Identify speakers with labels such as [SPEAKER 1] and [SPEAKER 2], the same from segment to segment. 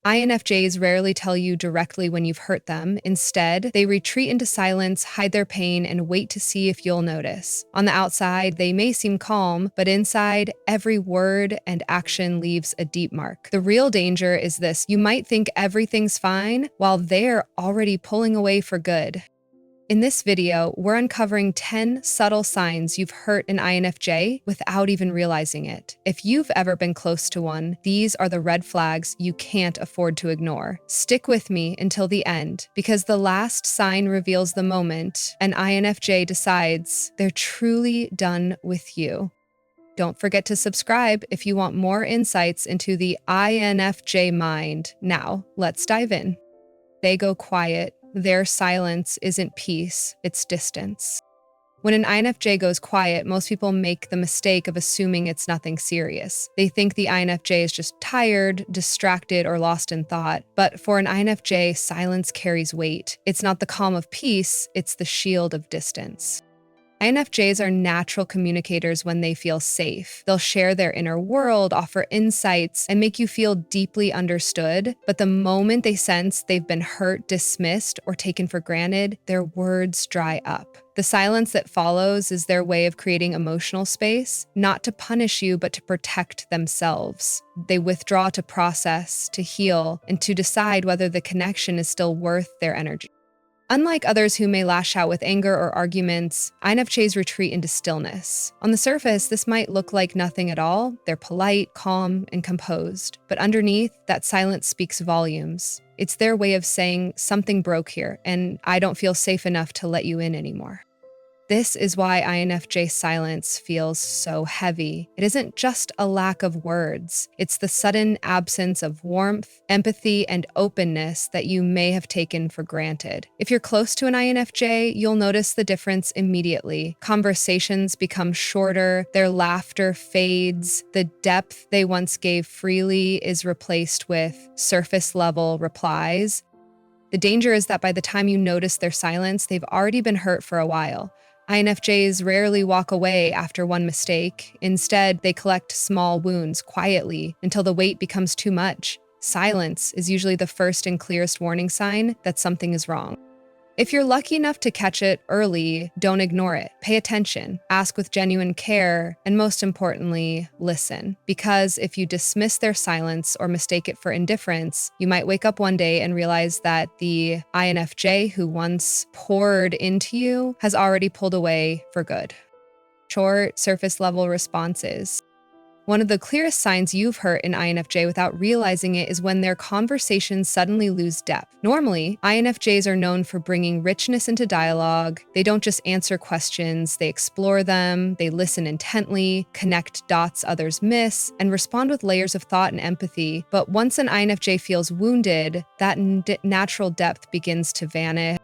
[SPEAKER 1] INFJs rarely tell you directly when you've hurt them. Instead, they retreat into silence, hide their pain, and wait to see if you'll notice. On the outside, they may seem calm, but inside, every word and action leaves a deep mark. The real danger is this: you might think everything's fine while they're already pulling away for good. In this video, we're uncovering 10 subtle signs you've hurt an INFJ without even realizing it. If you've ever been close to one, these are the red flags you can't afford to ignore. Stick with me until the end, because the last sign reveals the moment an INFJ decides they're truly done with you. Don't forget to subscribe if you want more insights into the INFJ mind. Now, let's dive in. They go quiet. Their silence isn't peace, it's distance. When an INFJ goes quiet, most people make the mistake of assuming it's nothing serious. They think the INFJ is just tired, distracted, or lost in thought. But for an INFJ, silence carries weight. It's not the calm of peace, it's the shield of distance. INFJs are natural communicators when they feel safe. They'll share their inner world, offer insights, and make you feel deeply understood. But the moment they sense they've been hurt, dismissed, or taken for granted, their words dry up. The silence that follows is their way of creating emotional space, not to punish you, but to protect themselves. They withdraw to process, to heal, and to decide whether the connection is still worth their energy. Unlike others who may lash out with anger or arguments, INFJs retreat into stillness. On the surface, this might look like nothing at all. They're polite, calm, and composed. But underneath, that silence speaks volumes. It's their way of saying, something broke here, and I don't feel safe enough to let you in anymore. This is why INFJ silence feels so heavy. It isn't just a lack of words. It's the sudden absence of warmth, empathy, and openness that you may have taken for granted. If you're close to an INFJ, you'll notice the difference immediately. Conversations become shorter, their laughter fades, the depth they once gave freely is replaced with surface-level replies. The danger is that by the time you notice their silence, they've already been hurt for a while. INFJs rarely walk away after one mistake. Instead, they collect small wounds quietly until the weight becomes too much. Silence is usually the first and clearest warning sign that something is wrong. If you're lucky enough to catch it early, don't ignore it. Pay attention, ask with genuine care, and most importantly, listen. Because if you dismiss their silence or mistake it for indifference, you might wake up one day and realize that the INFJ who once poured into you has already pulled away for good. Short, surface-level responses. One of the clearest signs you've hurt an INFJ without realizing it is when their conversations suddenly lose depth. Normally, INFJs are known for bringing richness into dialogue. They don't just answer questions, they explore them, they listen intently, connect dots others miss, and respond with layers of thought and empathy. But once an INFJ feels wounded, that natural depth begins to vanish.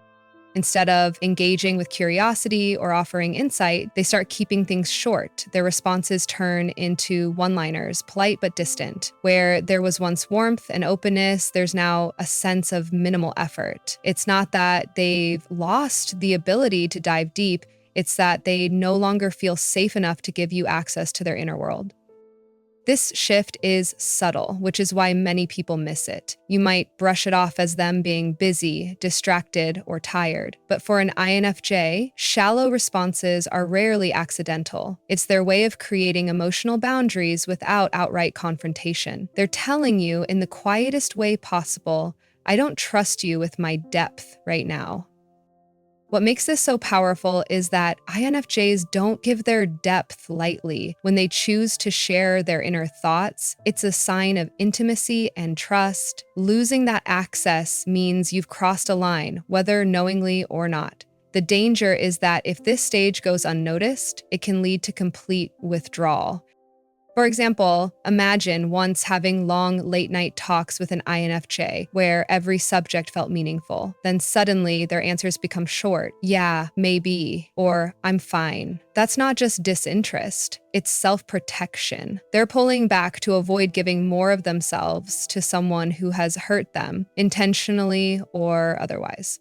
[SPEAKER 1] Instead of engaging with curiosity or offering insight, they start keeping things short. Their responses turn into one-liners, polite but distant. Where there was once warmth and openness, there's now a sense of minimal effort. It's not that they've lost the ability to dive deep, it's that they no longer feel safe enough to give you access to their inner world. This shift is subtle, which is why many people miss it. You might brush it off as them being busy, distracted, or tired. But for an INFJ, shallow responses are rarely accidental. It's their way of creating emotional boundaries without outright confrontation. They're telling you in the quietest way possible, I don't trust you with my depth right now. What makes this so powerful is that INFJs don't give their depth lightly. When they choose to share their inner thoughts, it's a sign of intimacy and trust. Losing that access means you've crossed a line, whether knowingly or not. The danger is that if this stage goes unnoticed, it can lead to complete withdrawal. For example, imagine once having long late-night talks with an INFJ where every subject felt meaningful. Then suddenly their answers become short, yeah, maybe, or I'm fine. That's not just disinterest, it's self-protection. They're pulling back to avoid giving more of themselves to someone who has hurt them, intentionally or otherwise.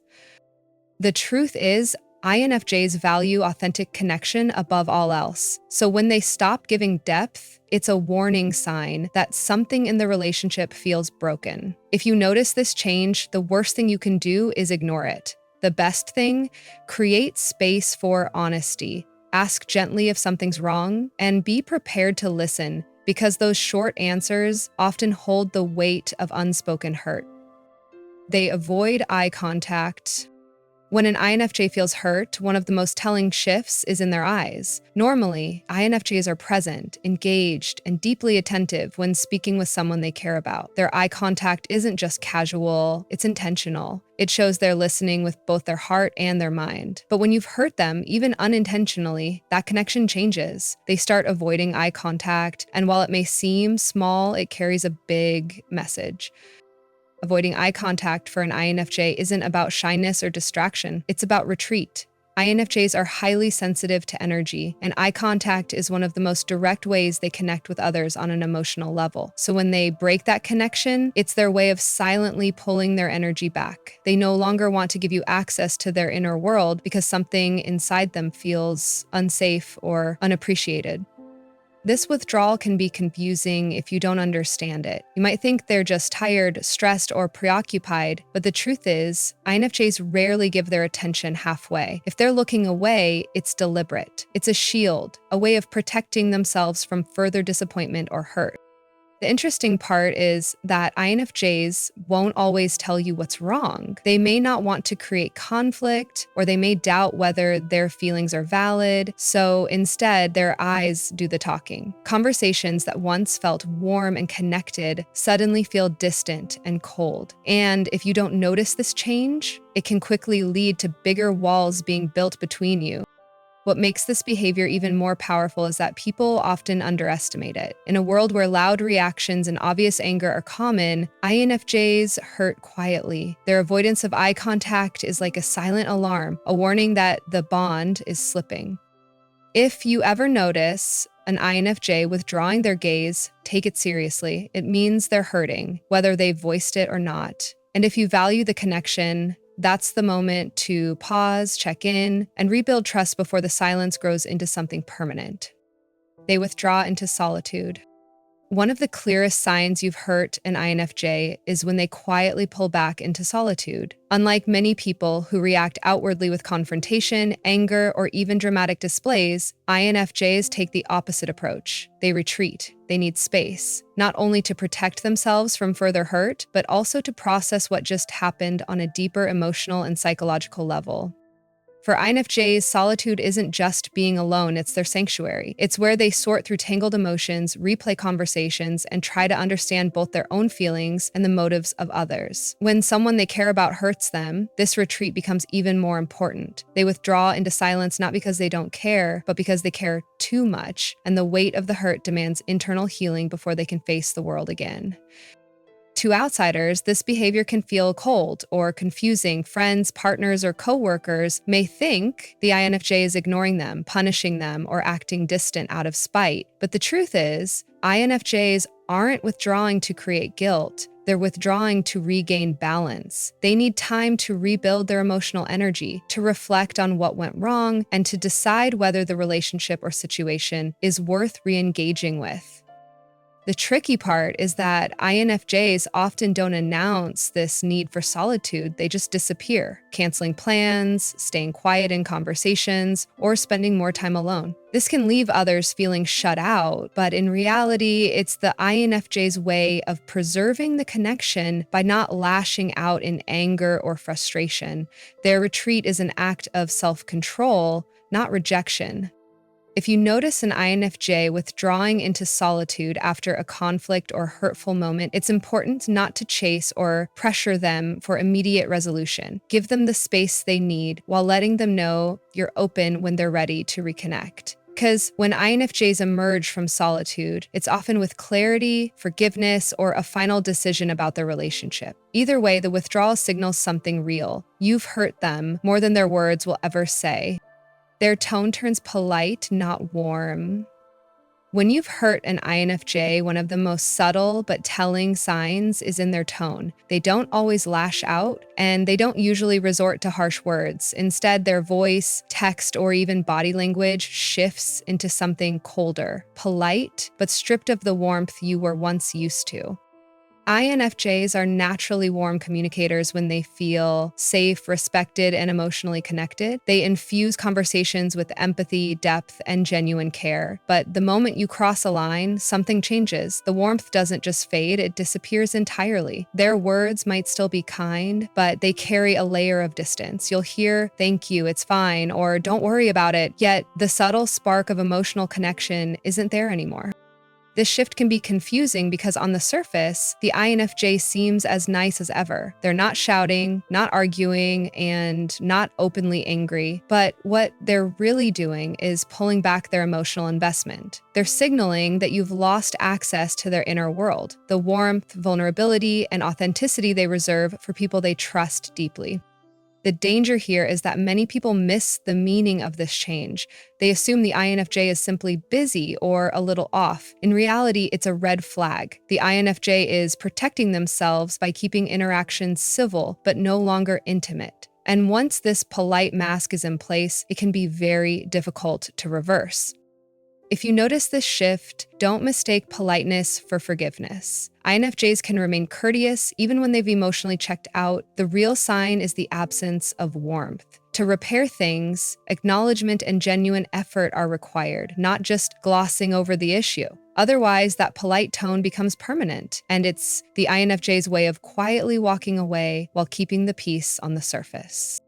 [SPEAKER 1] The truth is, INFJs value authentic connection above all else. So when they stop giving depth, it's a warning sign that something in the relationship feels broken. If you notice this change, the worst thing you can do is ignore it. The best thing, create space for honesty. Ask gently if something's wrong, and be prepared to listen, because those short answers often hold the weight of unspoken hurt. They avoid eye contact. When an INFJ feels hurt, one of the most telling shifts is in their eyes. Normally, INFJs are present, engaged, and deeply attentive when speaking with someone they care about. Their eye contact isn't just casual, it's intentional. It shows they're listening with both their heart and their mind. But when you've hurt them, even unintentionally, that connection changes. They start avoiding eye contact, and while it may seem small, it carries a big message. Avoiding eye contact for an INFJ isn't about shyness or distraction, it's about retreat. INFJs are highly sensitive to energy, and eye contact is one of the most direct ways they connect with others on an emotional level. So when they break that connection, it's their way of silently pulling their energy back. They no longer want to give you access to their inner world because something inside them feels unsafe or unappreciated. This withdrawal can be confusing if you don't understand it. You might think they're just tired, stressed, or preoccupied, but the truth is, INFJs rarely give their attention halfway. If they're looking away, it's deliberate. It's a shield, a way of protecting themselves from further disappointment or hurt. The interesting part is that INFJs won't always tell you what's wrong. They may not want to create conflict, or they may doubt whether their feelings are valid, so instead, their eyes do the talking. Conversations that once felt warm and connected suddenly feel distant and cold. And if you don't notice this change, it can quickly lead to bigger walls being built between you. What makes this behavior even more powerful is that people often underestimate it. In a world where loud reactions and obvious anger are common, INFJs hurt quietly. Their avoidance of eye contact is like a silent alarm, a warning that the bond is slipping. If you ever notice an INFJ withdrawing their gaze, take it seriously. It means they're hurting, whether they've voiced it or not. And if you value the connection, that's the moment to pause, check in, and rebuild trust before the silence grows into something permanent. They withdraw into solitude. One of the clearest signs you've hurt an INFJ is when they quietly pull back into solitude. Unlike many people who react outwardly with confrontation, anger, or even dramatic displays, INFJs take the opposite approach. They retreat. They need space, not only to protect themselves from further hurt, but also to process what just happened on a deeper emotional and psychological level. For INFJs, solitude isn't just being alone, it's their sanctuary. It's where they sort through tangled emotions, replay conversations, and try to understand both their own feelings and the motives of others. When someone they care about hurts them, this retreat becomes even more important. They withdraw into silence not because they don't care, but because they care too much, and the weight of the hurt demands internal healing before they can face the world again. To outsiders, this behavior can feel cold or confusing. Friends, partners, or coworkers may think the INFJ is ignoring them, punishing them, or acting distant out of spite. But the truth is, INFJs aren't withdrawing to create guilt. They're withdrawing to regain balance. They need time to rebuild their emotional energy, to reflect on what went wrong, and to decide whether the relationship or situation is worth re-engaging with. The tricky part is that INFJs often don't announce this need for solitude, they just disappear, canceling plans, staying quiet in conversations, or spending more time alone. This can leave others feeling shut out, but in reality, it's the INFJ's way of preserving the connection by not lashing out in anger or frustration. Their retreat is an act of self-control, not rejection. If you notice an INFJ withdrawing into solitude after a conflict or hurtful moment, it's important not to chase or pressure them for immediate resolution. Give them the space they need while letting them know you're open when they're ready to reconnect. Because when INFJs emerge from solitude, it's often with clarity, forgiveness, or a final decision about their relationship. Either way, the withdrawal signals something real. You've hurt them more than their words will ever say. Their tone turns polite, not warm. When you've hurt an INFJ, one of the most subtle but telling signs is in their tone. They don't always lash out, and they don't usually resort to harsh words. Instead, their voice, text, or even body language shifts into something colder, polite, but stripped of the warmth you were once used to. INFJs are naturally warm communicators when they feel safe, respected, and emotionally connected. They infuse conversations with empathy, depth, and genuine care. But the moment you cross a line, something changes. The warmth doesn't just fade, it disappears entirely. Their words might still be kind, but they carry a layer of distance. You'll hear, "Thank you, it's fine," or "Don't worry about it," yet the subtle spark of emotional connection isn't there anymore. This shift can be confusing because on the surface, the INFJ seems as nice as ever. They're not shouting, not arguing, and not openly angry. But what they're really doing is pulling back their emotional investment. They're signaling that you've lost access to their inner world, the warmth, vulnerability, and authenticity they reserve for people they trust deeply. The danger here is that many people miss the meaning of this change. They assume the INFJ is simply busy or a little off. In reality, it's a red flag. The INFJ is protecting themselves by keeping interactions civil but no longer intimate. And once this polite mask is in place, it can be very difficult to reverse. If you notice this shift, don't mistake politeness for forgiveness. INFJs can remain courteous even when they've emotionally checked out. The real sign is the absence of warmth. To repair things, acknowledgement and genuine effort are required, not just glossing over the issue. Otherwise, that polite tone becomes permanent, and it's the INFJ's way of quietly walking away while keeping the peace on the surface.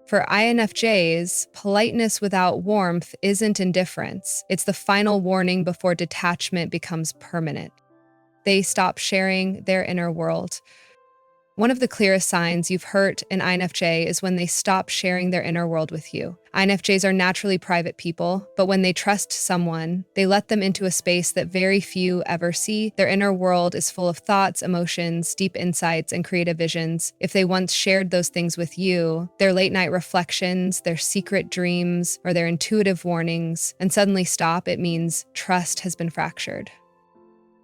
[SPEAKER 1] For INFJs, politeness without warmth isn't indifference. It's the final warning before detachment becomes permanent. They stop sharing their inner world. One of the clearest signs you've hurt an INFJ is when they stop sharing their inner world with you. INFJs are naturally private people, but when they trust someone, they let them into a space that very few ever see. Their inner world is full of thoughts, emotions, deep insights, and creative visions. If they once shared those things with you, their late-night reflections, their secret dreams, or their intuitive warnings, and suddenly stop, it means trust has been fractured.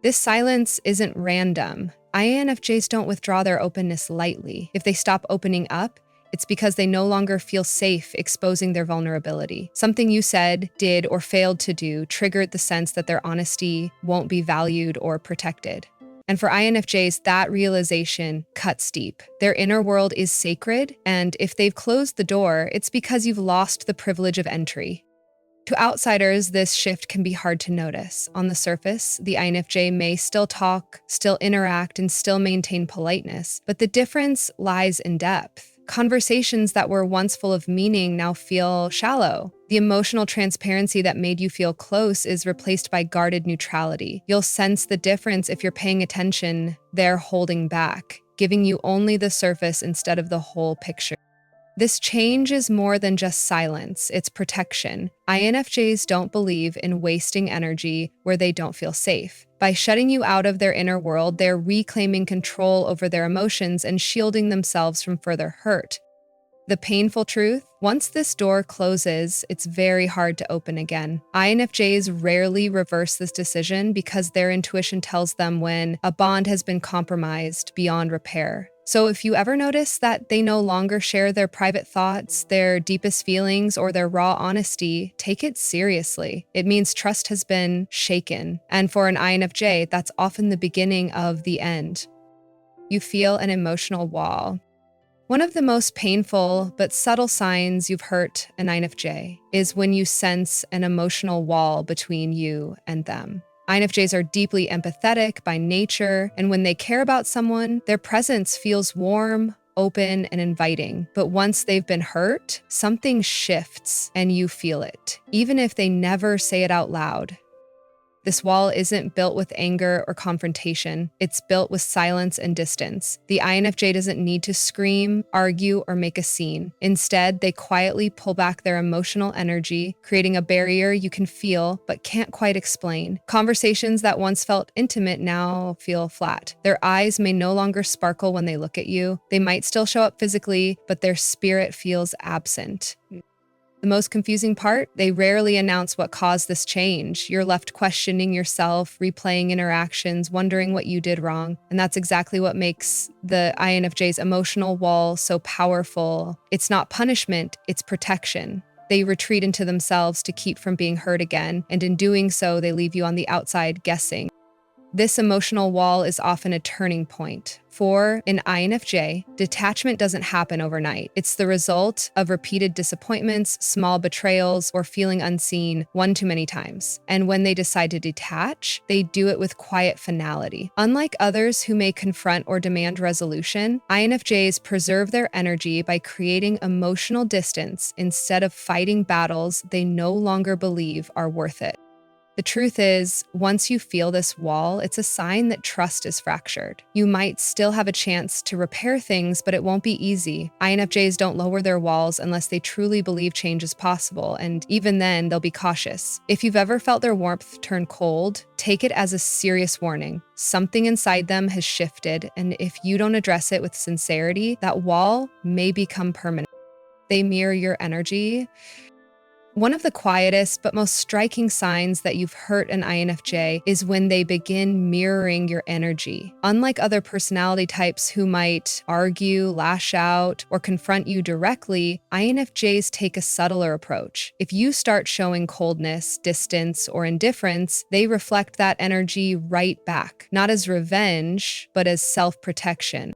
[SPEAKER 1] This silence isn't random. INFJs don't withdraw their openness lightly. If they stop opening up, it's because they no longer feel safe exposing their vulnerability. Something you said, did, or failed to do triggered the sense that their honesty won't be valued or protected. And for INFJs, that realization cuts deep. Their inner world is sacred, and if they've closed the door, it's because you've lost the privilege of entry. To outsiders, this shift can be hard to notice. On the surface, the INFJ may still talk, still interact, and still maintain politeness, but the difference lies in depth. Conversations that were once full of meaning now feel shallow. The emotional transparency that made you feel close is replaced by guarded neutrality. You'll sense the difference if you're paying attention. They're holding back, giving you only the surface instead of the whole picture. This change is more than just silence, it's protection. INFJs don't believe in wasting energy where they don't feel safe. By shutting you out of their inner world, they're reclaiming control over their emotions and shielding themselves from further hurt. The painful truth, once this door closes, it's very hard to open again. INFJs rarely reverse this decision because their intuition tells them when a bond has been compromised beyond repair. So if you ever notice that they no longer share their private thoughts, their deepest feelings, or their raw honesty, take it seriously. It means trust has been shaken. And for an INFJ, that's often the beginning of the end. You feel an emotional wall. One of the most painful but subtle signs you've hurt an INFJ is when you sense an emotional wall between you and them. INFJs are deeply empathetic by nature, and when they care about someone, their presence feels warm, open, and inviting. But once they've been hurt, something shifts and you feel it, even if they never say it out loud. This wall isn't built with anger or confrontation. It's built with silence and distance. The INFJ doesn't need to scream, argue, or make a scene. Instead, they quietly pull back their emotional energy, creating a barrier you can feel but can't quite explain. Conversations that once felt intimate now feel flat. Their eyes may no longer sparkle when they look at you. They might still show up physically, but their spirit feels absent. The most confusing part, they rarely announce what caused this change. You're left questioning yourself, replaying interactions, wondering what you did wrong. And that's exactly what makes the INFJ's emotional wall so powerful. It's not punishment, it's protection. They retreat into themselves to keep from being hurt again, and in doing so, they leave you on the outside guessing. This emotional wall is often a turning point. For an INFJ, detachment doesn't happen overnight. It's the result of repeated disappointments, small betrayals, or feeling unseen one too many times. And when they decide to detach, they do it with quiet finality. Unlike others who may confront or demand resolution, INFJs preserve their energy by creating emotional distance instead of fighting battles they no longer believe are worth it. The truth is, once you feel this wall, it's a sign that trust is fractured. You might still have a chance to repair things, but it won't be easy. INFJs don't lower their walls unless they truly believe change is possible, and even then, they'll be cautious. If you've ever felt their warmth turn cold, take it as a serious warning. Something inside them has shifted, and if you don't address it with sincerity, that wall may become permanent. They mirror your energy. One of the quietest but most striking signs that you've hurt an INFJ is when they begin mirroring your energy. Unlike other personality types who might argue, lash out, or confront you directly, INFJs take a subtler approach. If you start showing coldness, distance, or indifference, they reflect that energy right back, not as revenge, but as self-protection.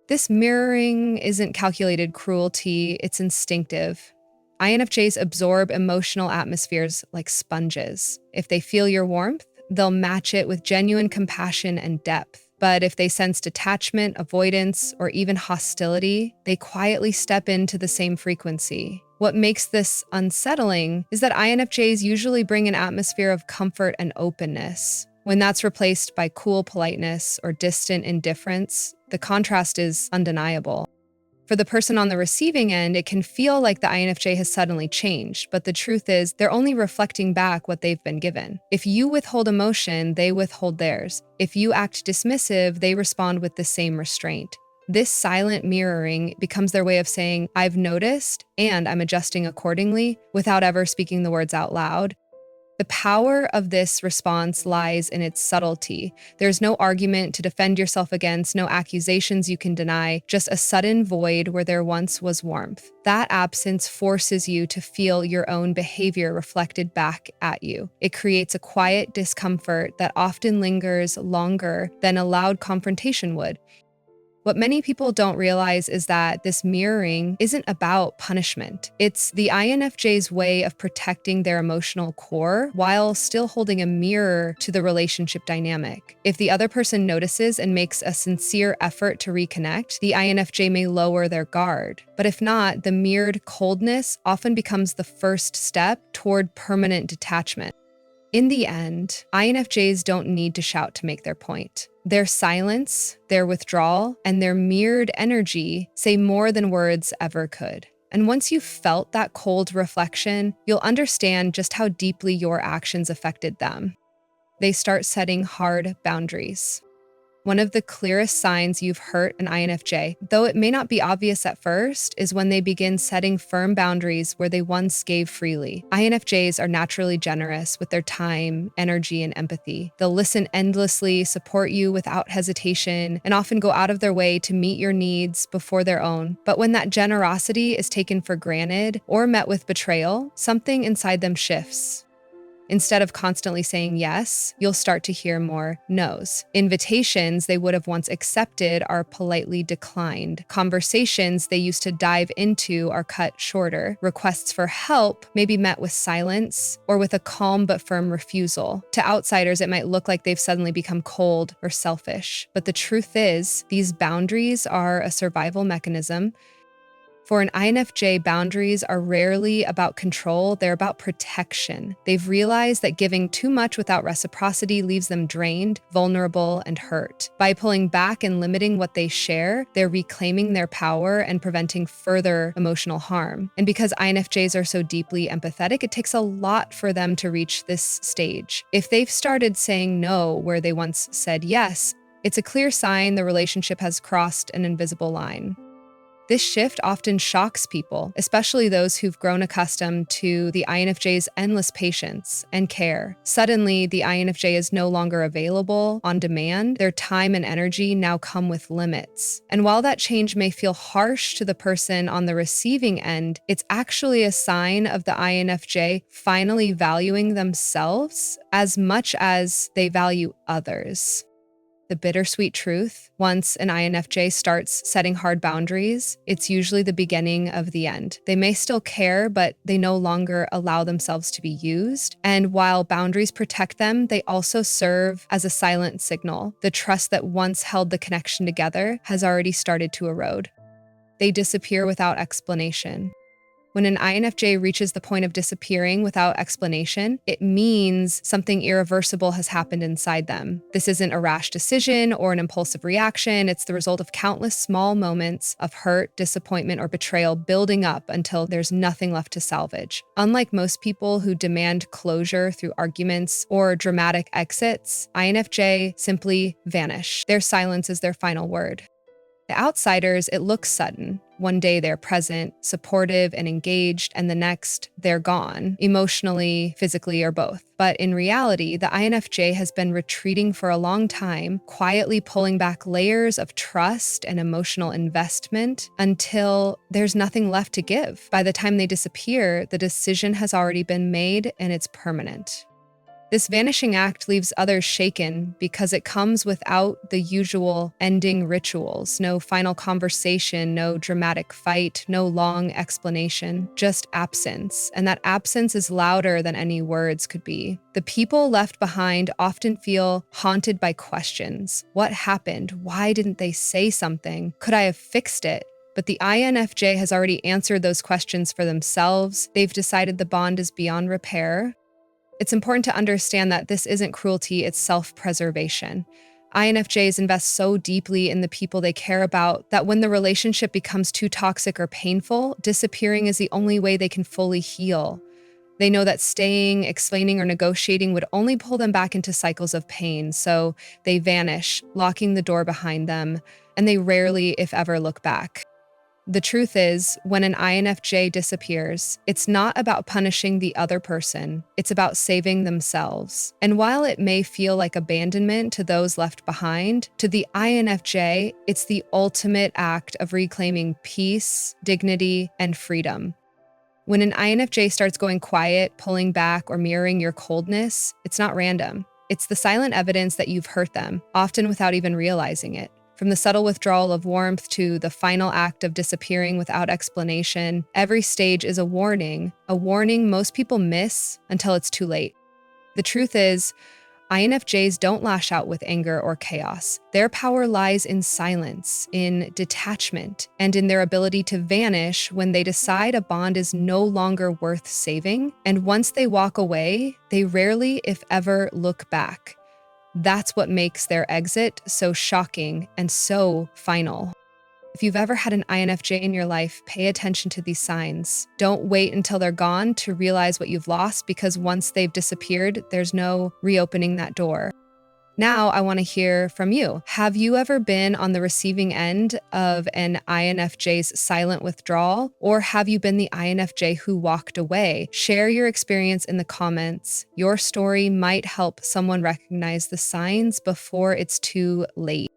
[SPEAKER 1] This mirroring isn't calculated cruelty, it's instinctive. INFJs absorb emotional atmospheres like sponges. If they feel your warmth, they'll match it with genuine compassion and depth. But if they sense detachment, avoidance, or even hostility, they quietly step into the same frequency. What makes this unsettling is that INFJs usually bring an atmosphere of comfort and openness. When that's replaced by cool politeness or distant indifference, the contrast is undeniable. For the person on the receiving end, it can feel like the INFJ has suddenly changed, but the truth is they're only reflecting back what they've been given. If you withhold emotion, they withhold theirs. If you act dismissive, they respond with the same restraint. This silent mirroring becomes their way of saying, "I've noticed, and I'm adjusting accordingly," without ever speaking the words out loud. The power of this response lies in its subtlety. There's no argument to defend yourself against, no accusations you can deny, just a sudden void where there once was warmth. That absence forces you to feel your own behavior reflected back at you. It creates a quiet discomfort that often lingers longer than a loud confrontation would. What many people don't realize is that this mirroring isn't about punishment. It's the INFJ's way of protecting their emotional core while still holding a mirror to the relationship dynamic. If the other person notices and makes a sincere effort to reconnect, the INFJ may lower their guard. But if not, the mirrored coldness often becomes the first step toward permanent detachment. In the end, INFJs don't need to shout to make their point. Their silence, their withdrawal, and their mirrored energy say more than words ever could. And once you've felt that cold reflection, you'll understand just how deeply your actions affected them. They start setting hard boundaries. One of the clearest signs you've hurt an INFJ, though it may not be obvious at first, is when they begin setting firm boundaries where they once gave freely. INFJs are naturally generous with their time, energy, and empathy. They'll listen endlessly, support you without hesitation, and often go out of their way to meet your needs before their own. But when that generosity is taken for granted or met with betrayal, something inside them shifts. Instead of constantly saying yes, you'll start to hear more no's. Invitations they would have once accepted are politely declined. Conversations they used to dive into are cut shorter. Requests for help may be met with silence or with a calm but firm refusal. To outsiders, it might look like they've suddenly become cold or selfish. But the truth is, these boundaries are a survival mechanism. For an INFJ, boundaries are rarely about control, they're about protection. They've realized that giving too much without reciprocity leaves them drained, vulnerable, and hurt. By pulling back and limiting what they share, they're reclaiming their power and preventing further emotional harm. And because INFJs are so deeply empathetic, it takes a lot for them to reach this stage. If they've started saying no where they once said yes, it's a clear sign the relationship has crossed an invisible line. This shift often shocks people, especially those who've grown accustomed to the INFJ's endless patience and care. Suddenly, the INFJ is no longer available on demand. Their time and energy now come with limits. And while that change may feel harsh to the person on the receiving end, it's actually a sign of the INFJ finally valuing themselves as much as they value others. The bittersweet truth: once an INFJ starts setting hard boundaries, it's usually the beginning of the end. They may still care, but they no longer allow themselves to be used. And while boundaries protect them, they also serve as a silent signal. The trust that once held the connection together has already started to erode. They disappear without explanation. When an INFJ reaches the point of disappearing without explanation, it means something irreversible has happened inside them. This isn't a rash decision or an impulsive reaction. It's the result of countless small moments of hurt, disappointment, or betrayal building up until there's nothing left to salvage. Unlike most people who demand closure through arguments or dramatic exits, INFJ simply vanish. Their silence is their final word. To outsiders, it looks sudden. One day they're present, supportive, and engaged, and the next they're gone, emotionally, physically, or both. But in reality, the INFJ has been retreating for a long time, quietly pulling back layers of trust and emotional investment until there's nothing left to give. By the time they disappear, the decision has already been made and it's permanent. This vanishing act leaves others shaken because it comes without the usual ending rituals. No final conversation, no dramatic fight, no long explanation, just absence. And that absence is louder than any words could be. The people left behind often feel haunted by questions. What happened? Why didn't they say something? Could I have fixed it? But the INFJ has already answered those questions for themselves. They've decided the bond is beyond repair. It's important to understand that this isn't cruelty, it's self-preservation. INFJs invest so deeply in the people they care about that when the relationship becomes too toxic or painful, disappearing is the only way they can fully heal. They know that staying, explaining, or negotiating would only pull them back into cycles of pain, so they vanish, locking the door behind them, and they rarely, if ever, look back. The truth is, when an INFJ disappears, it's not about punishing the other person, it's about saving themselves. And while it may feel like abandonment to those left behind, to the INFJ, it's the ultimate act of reclaiming peace, dignity, and freedom. When an INFJ starts going quiet, pulling back, or mirroring your coldness, it's not random. It's the silent evidence that you've hurt them, often without even realizing it. From the subtle withdrawal of warmth to the final act of disappearing without explanation, every stage is a warning most people miss until it's too late. The truth is, INFJs don't lash out with anger or chaos. Their power lies in silence, in detachment, and in their ability to vanish when they decide a bond is no longer worth saving. And once they walk away, they rarely, if ever, look back. That's what makes their exit so shocking and so final. If you've ever had an INFJ in your life, pay attention to these signs. Don't wait until they're gone to realize what you've lost, because once they've disappeared, there's no reopening that door. Now, I want to hear from you. Have you ever been on the receiving end of an INFJ's silent withdrawal, or have you been the INFJ who walked away? Share your experience in the comments. Your story might help someone recognize the signs before it's too late.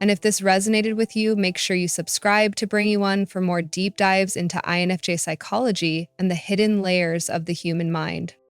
[SPEAKER 1] And if this resonated with you, make sure you subscribe to Brainy for more deep dives into INFJ psychology and the hidden layers of the human mind.